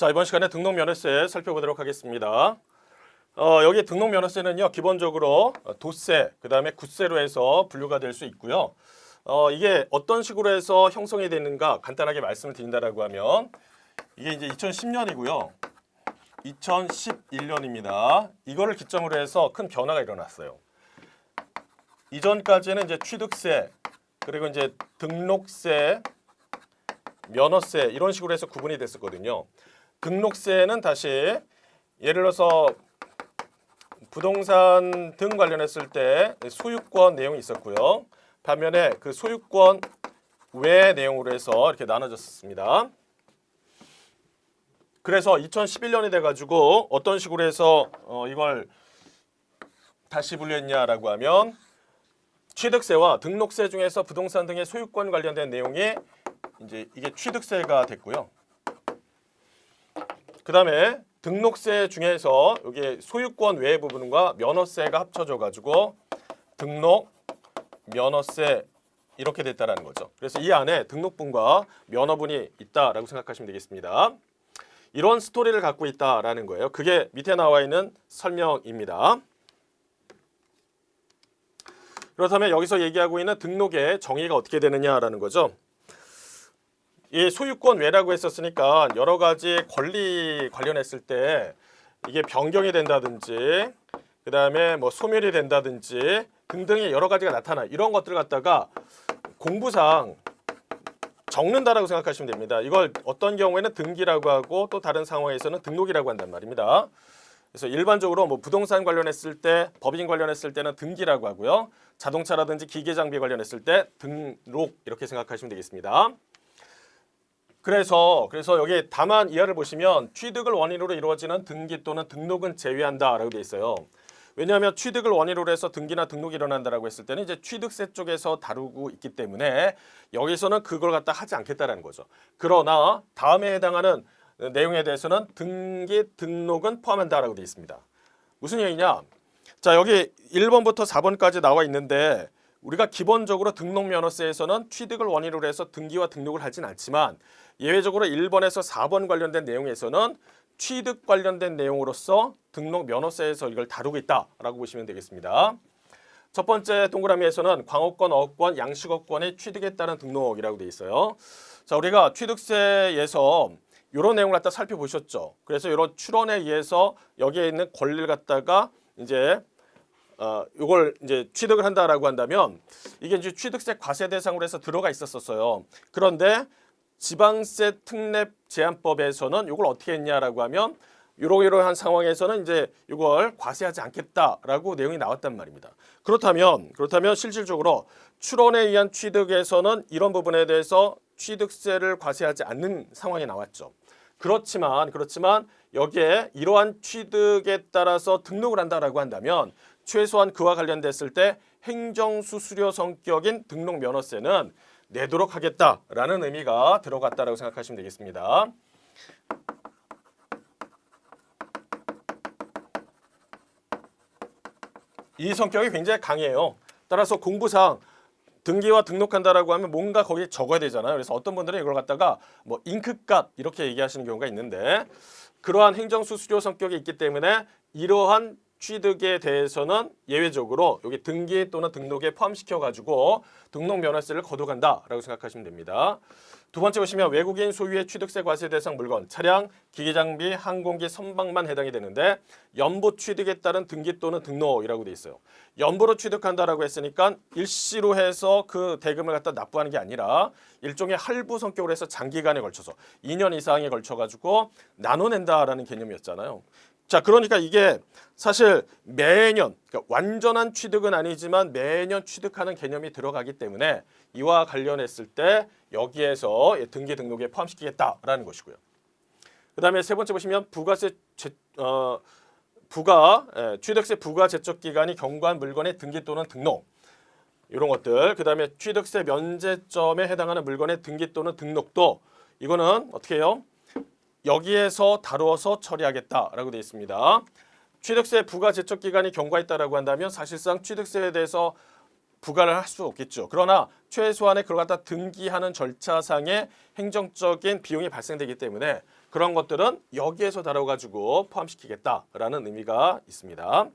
자, 이번 시간에 등록면허세 살펴보도록 하겠습니다. 여기 등록면허세는요, 기본적으로 도세, 그 다음에 굿세로 해서 분류가 될 수 있고요. 이게 어떤 식으로 해서 형성이 되는가 간단하게 말씀을 드린다라고 하면 이게 이제 2010년이고요. 2011년입니다. 이거를 기점으로 해서 큰 변화가 일어났어요. 이전까지는 이제 취득세, 그리고 이제 등록세, 면허세 이런 식으로 해서 구분이 됐었거든요. 등록세는 다시 예를 들어서 부동산 등 관련했을 때 소유권 내용이 있었고요. 반면에 그 소유권 외 내용으로 해서 이렇게 나눠졌습니다. 그래서 2011년이 돼가지고 어떤 식으로 해서 이걸 다시 분류했냐라고 하면 취득세와 등록세 중에서 부동산 등의 소유권 관련된 내용이 이제 이게 취득세가 됐고요. 그 다음에 등록세 중에서 여기 소유권 외의 부분과 면허세가 합쳐져 가지고 등록, 면허세 이렇게 됐다라는 거죠. 그래서 이 안에 등록분과 면허분이 있다라고 생각하시면 되겠습니다. 이런 스토리를 갖고 있다라는 거예요. 그게 밑에 나와 있는 설명입니다. 그렇다면 여기서 얘기하고 있는 등록의 정의가 어떻게 되느냐라는 거죠. 이 소유권 외라고 했었으니까 여러 가지 권리 관련했을 때 이게 변경이 된다든지 그 다음에 뭐 소멸이 된다든지 등등의 여러 가지가 나타나 이런 것들을 갖다가 공부상 적는다라고 생각하시면 됩니다. 이걸 어떤 경우에는 등기라고 하고 또 다른 상황에서는 등록이라고 한단 말입니다. 그래서 일반적으로 뭐 부동산 관련했을 때 법인 관련했을 때는 등기라고 하고요. 자동차라든지 기계 장비 관련했을 때 등록 이렇게 생각하시면 되겠습니다. 그래서 여기 다만 이하를 보시면 취득을 원인으로 이루어지는 등기 또는 등록은 제외한다라고 되어 있어요. 왜냐하면 취득을 원인으로 해서 등기나 등록이 일어난다라고 했을 때는 이제 취득세 쪽에서 다루고 있기 때문에 여기서는 그걸 갖다 하지 않겠다라는 거죠. 그러나 다음에 해당하는 내용에 대해서는 등기, 등록은 포함한다라고 되어 있습니다. 무슨 얘기냐? 자, 여기 1번부터 4번까지 나와 있는데 우리가 기본적으로 등록면허세에서는 취득을 원인으로 해서 등기와 등록을 하진 않지만 예외적으로 1번에서 4번 관련된 내용에서는 취득 관련된 내용으로서 등록면허세에서 이걸 다루고 있다라고 보시면 되겠습니다. 첫 번째 동그라미에서는 광업권, 어업권, 양식업권의 취득에 따른 등록이라고 되어 있어요. 자, 우리가 취득세에서 이런 내용을 갖다 살펴보셨죠. 그래서 이런 출원에 의해서 여기에 있는 권리를 갖다가 이제 이걸 이제 취득을 한다라고 한다면 이게 이제 취득세 과세 대상으로 해서 들어가 있었어요. 그런데 지방세 특례 제한법에서는 이걸 어떻게 했냐라고 하면 이러이러한 상황에서는 이제 이걸 과세하지 않겠다라고 내용이 나왔단 말입니다. 그렇다면 실질적으로 출원에 의한 취득에서는 이런 부분에 대해서 취득세를 과세하지 않는 상황이 나왔죠. 그렇지만 여기에 이러한 취득에 따라서 등록을 한다라고 한다면 최소한 그와 관련됐을 때 행정수수료 성격인 등록면허세는 내도록 하겠다라는 의미가 들어갔다라고 생각하시면 되겠습니다. 이 성격이 굉장히 강해요. 따라서 공부상 등기와 등록한다라고 하면 뭔가 거기에 적어야 되잖아요. 그래서 어떤 분들은 이걸 갖다가 뭐 잉크값 이렇게 얘기하시는 경우가 있는데 그러한 행정수수료 성격이 있기 때문에 이러한 취득에 대해서는 예외적으로 여기 등기 또는 등록에 포함시켜가지고 등록면허세를 거둬간다라고 생각하시면 됩니다. 두 번째 보시면 외국인 소유의 취득세 과세 대상 물건, 차량, 기기장비, 항공기, 선박만 해당이 되는데 연부 취득에 따른 등기 또는 등록이라고 돼 있어요. 연부로 취득한다라고 했으니까 일시로 해서 그 대금을 갖다 납부하는 게 아니라 일종의 할부 성격으로 해서 장기간에 걸쳐서 2년 이상에 걸쳐가지고 나눠낸다라는 개념이었잖아요. 자, 그러니까 이게 사실 매년 그러니까 완전한 취득은 아니지만 매년 취득하는 개념이 들어가기 때문에 이와 관련했을 때 여기에서 등기 등록에 포함시키겠다라는 것이고요. 그다음에 세 번째 보시면 취득세 부과 제척 기간이 경과한 물건의 등기 또는 등록 이런 것들. 그다음에 취득세 면제점에 해당하는 물건의 등기 또는 등록도 이거는 어떻게 해요? 여기에서 다루어서 처리하겠다라고 되어 있습니다. 취득세 부과 제척 기간이 경과했다라고 한다면 사실상 취득세에 대해서 부과를 할 수 없겠죠. 그러나 최소한의 그걸 갖다 등기하는 절차상의 행정적인 비용이 발생되기 때문에 그런 것들은 여기에서 다뤄가지고 포함시키겠다라는 의미가 있습니다.